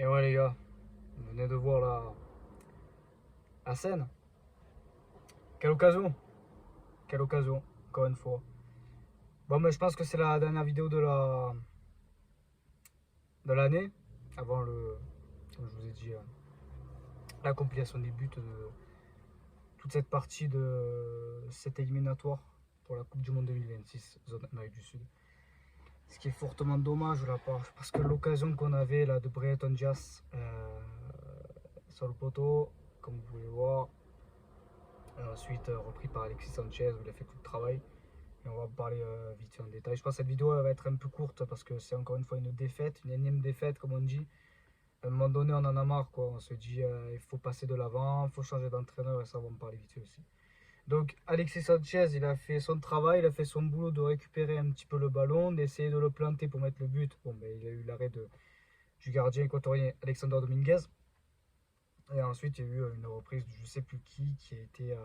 Et ouais les gars, vous venez de voir la scène. Quelle occasion. Quelle occasion, encore une fois. Bon mais je pense que c'est la dernière vidéo de l'année. Avant comme je vous ai dit, la compilation des buts de toute cette partie de cette éliminatoire pour la Coupe du Monde 2026, zone Amérique du Sud. Ce qui est fortement dommage de la part, parce que l'occasion qu'on avait là de Brereton Diaz sur le poteau, comme vous pouvez voir, ensuite repris par Alexis Sanchez où il a fait tout le travail. Et on va en parler vite fait en détail. Je pense que cette vidéo va être un peu courte parce que c'est encore une fois une défaite, une énième défaite comme on dit. À un moment donné, on en a marre quoi. On se dit il faut passer de l'avant, il faut changer d'entraîneur et ça, on va en parler vite fait aussi. Donc Alexis Sanchez, il a fait son travail, il a fait son boulot de récupérer un petit peu le ballon, d'essayer de le planter pour mettre le but. Bon, ben, il a eu l'arrêt du gardien équatorien Alexander Dominguez. Et ensuite, il y a eu une reprise de je sais plus qui a été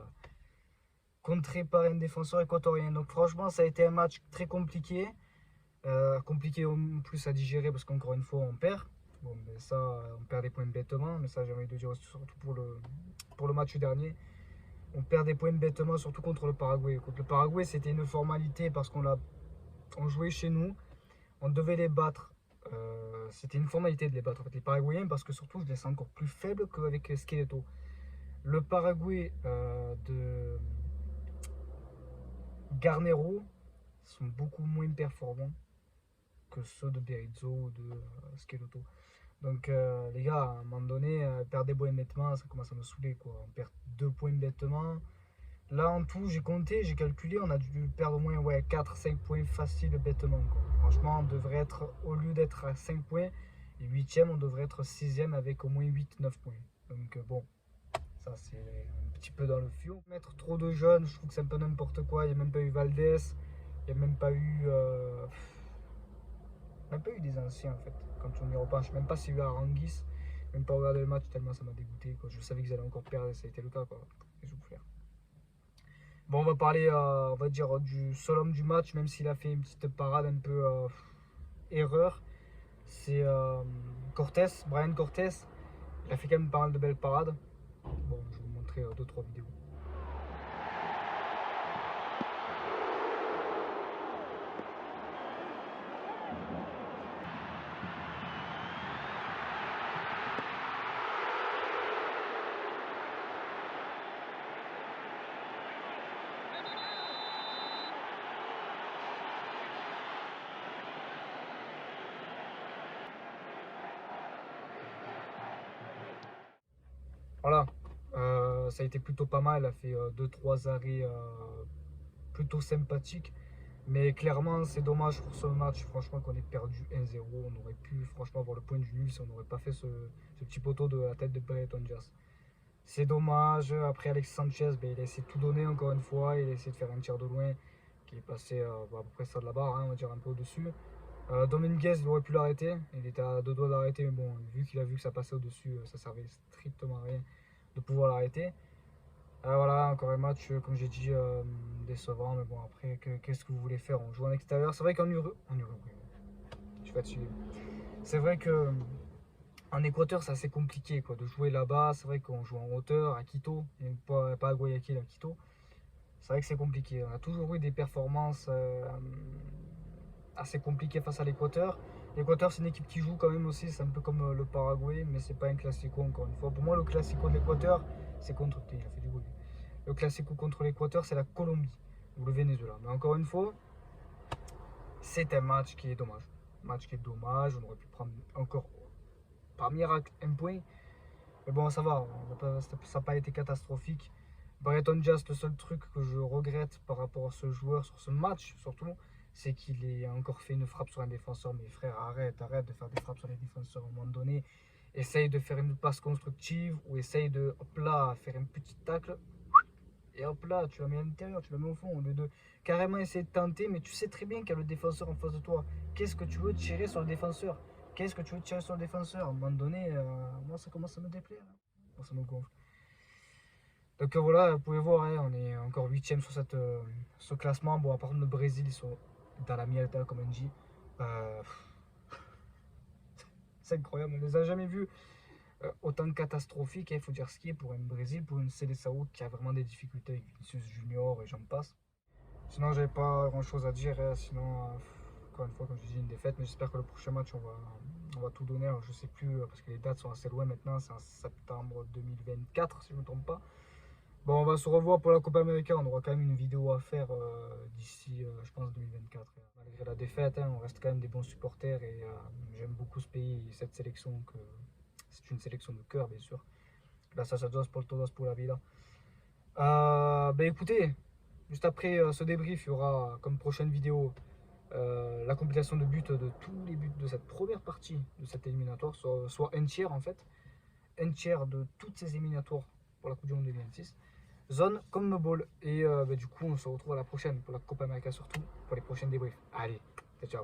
contré par un défenseur équatorien. Donc franchement, ça a été un match très compliqué. Compliqué en plus à digérer parce qu'encore une fois, on perd. Bon, mais ça, on perd des points bêtement. Mais ça, j'ai envie de dire surtout pour le match dernier. On perd des points bêtement, surtout contre le Paraguay. Contre le Paraguay, c'était une formalité parce on jouait chez nous. On devait les battre. C'était une formalité de les battre avec les Paraguayens parce que surtout, je les sens encore plus faibles qu'avec Skeleto. Le Paraguay de Garnero sont beaucoup moins performants que ceux de Berizzo ou de Skeleto. Donc les gars, à un moment donné, perdre des points bêtement, ça commence à me saouler quoi. On perd 2 points bêtement. Là en tout, j'ai compté, j'ai calculé, on a dû perdre au moins 4-5 points faciles bêtement quoi. Franchement, on devrait être, au lieu d'être à 5 points, et 8ème, on devrait être 6ème avec au moins 8-9 points. Donc bon, ça c'est un petit peu dans le fion. Mettre trop de jeunes, je trouve que c'est un peu n'importe quoi. Il n'y a même pas eu Valdés, il n'y a même pas eu des anciens en fait. Quand on y repense, même pas s'il y a eu Aranguis, même pas regarder le match tellement ça m'a dégoûté. Quoi. Je savais qu'ils allaient encore perdre, ça a été le cas. Quoi. Qu'est-ce que je vais faire. Bon, on va parler, on va dire, du seul homme du match, même s'il a fait une petite parade un peu erreur. C'est Cortés, Brian Cortés. Il a fait quand même pas mal de belles parades. Bon, je vais vous montrer 2-3 vidéos. Voilà, ça a été plutôt pas mal. Il a fait 2-3 arrêts plutôt sympathiques. Mais clairement, c'est dommage pour ce match. Franchement, qu'on ait perdu 1-0. On aurait pu franchement avoir le point du nul si on n'aurait pas fait ce petit poteau de la tête de Brereton Diaz. C'est dommage. Après, Alex Sanchez, ben, il a essayé de tout donner encore une fois. Il a essayé de faire un tir de loin qui est passé à peu près ça de la barre, hein, on va dire un peu au-dessus. Dominguez, il aurait pu l'arrêter. Il était à 2 doigts d'arrêter, mais bon, vu qu'il a vu que ça passait au-dessus, ça servait strictement à rien de pouvoir l'arrêter. Voilà, encore un match, comme j'ai dit, décevant. Mais bon, après, qu'est-ce que vous voulez faire? On joue en extérieur. C'est vrai qu'en Uruguay, je suis fatigué. C'est vrai que en Équateur, c'est assez compliqué quoi, de jouer là-bas. C'est vrai qu'on joue en hauteur, à Quito, et pas à Guayaquil, à Quito. C'est vrai que c'est compliqué. On a toujours eu des performances assez compliquées face à l'Équateur. L'Équateur, c'est une équipe qui joue quand même aussi. C'est un peu comme le Paraguay, mais c'est pas un classico encore une fois. Pour moi, le classico de l'Équateur, c'est contre. Il a fait du bruit. Le classico contre l'Équateur, c'est la Colombie ou le Venezuela. Mais encore une fois, c'est un match qui est dommage. Match qui est dommage. On aurait pu prendre encore par miracle un point. Mais bon, ça va. Ça n'a pas été catastrophique. Brereton Diaz, le seul truc que je regrette par rapport à ce joueur, sur ce match surtout, c'est qu'il ait encore fait une frappe sur un défenseur. Mais frère, arrête de faire des frappes sur les défenseurs à un moment donné. Essaye de faire une passe constructive ou essaye de, hop là, faire un petit tacle. Et hop là, tu la mets à l'intérieur, tu la mets au fond, au lieu de carrément essayer de tenter, mais tu sais très bien qu'il y a le défenseur en face de toi. Qu'est-ce que tu veux tirer sur le défenseur? Qu'est-ce que tu veux tirer sur le défenseur? À un moment donné, moi ça commence à me déplaire. Moi ça me gonfle. Donc voilà, vous pouvez voir, hein, on est encore 8ème sur ce classement. Bon, à part le Brésil, ils sont dans la mierda, comme on dit. Euh, C'est incroyable, on les a jamais vus autant catastrophiques, il faut dire ce qui est pour un Brésil, pour une Seleção qui a vraiment des difficultés avec Vinicius Junior et j'en passe. Sinon, j'avais pas grand chose à dire, sinon, encore une fois, comme je dis, une défaite, mais j'espère que le prochain match, on va tout donner. Alors, je sais plus, parce que les dates sont assez loin maintenant, c'est en septembre 2024, si je ne me trompe pas. Bon, on va se revoir pour la Copa América. On aura quand même une vidéo à faire d'ici, je pense, 2024. Malgré la défaite, on reste quand même des bons supporters et j'aime beaucoup ce pays et cette sélection. C'est une sélection de cœur, bien sûr. Gracias a Dios por todos por la vida. Ben écoutez, juste après ce débrief, il y aura comme prochaine vidéo la compilation de buts de tous les buts de cette première partie de cette éliminatoire, soit un tiers en fait, un tiers de toutes ces éliminatoires pour la Coupe du Monde 2026. Zone comme no ball. Et du coup, on se retrouve à la prochaine pour la Copa América, surtout pour les prochains débriefs. Allez, ciao.